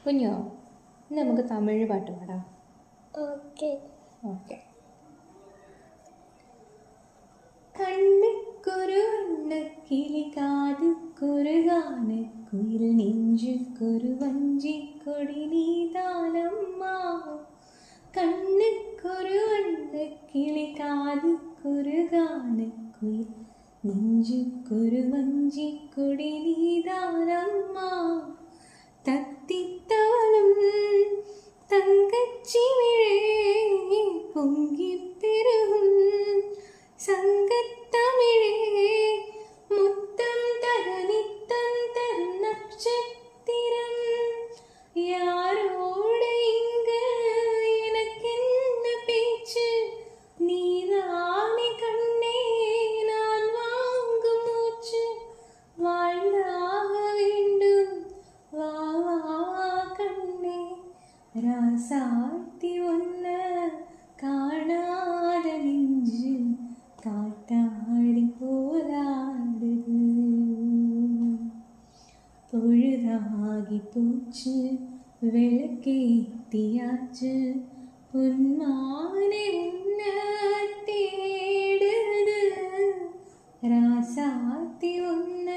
കുഞ്ഞോ, ഇന്ന് നമുക്ക് തമിഴ് പാട്ട് പാടാം. ഓക്കെ. ഓക്കെ. കണ്ണുക്കൊരു വണ്ണക്കിളി, കാതുക്കൊരു ഗാനക്കുയിൽ, നെഞ്ചുക്കൊരു വഞ്ചിക്കൊടി നീതാനമ്മ. കണ്ണുക്കൊരു വണ്ണക്കിളി, കാതുക്കൊരു ഗാനക്കുയിൽ, നെഞ്ചുക്കൊരു വഞ്ചിക്കൊടി നീതാനമ്മ. തത്തിത്തവളും തങ്കച്ചിമിഴേ, പൊങ്കിപ്പെരുകും സംഗത്തമിഴേ, മുത്തം തരനിത്തം തരും നക്ഷത്തിരം. யாரோடு இங்கு எனக்கென்ன பேச்சு, நீதானே கண்ணே நான் வாங்கும் மூச்சு. வாழ்ந்தாக வேண்டும் வா வா கண்ணே, ராசாத்தி ஒன்ன காணாத நெஞ்சு காட்டாடி போராடுது. பொழுதாகி போச்சு விளக்கேத்தியாச்சு, பொன்மானே உன்ன தேடுது. ராசாத்தி உன்ன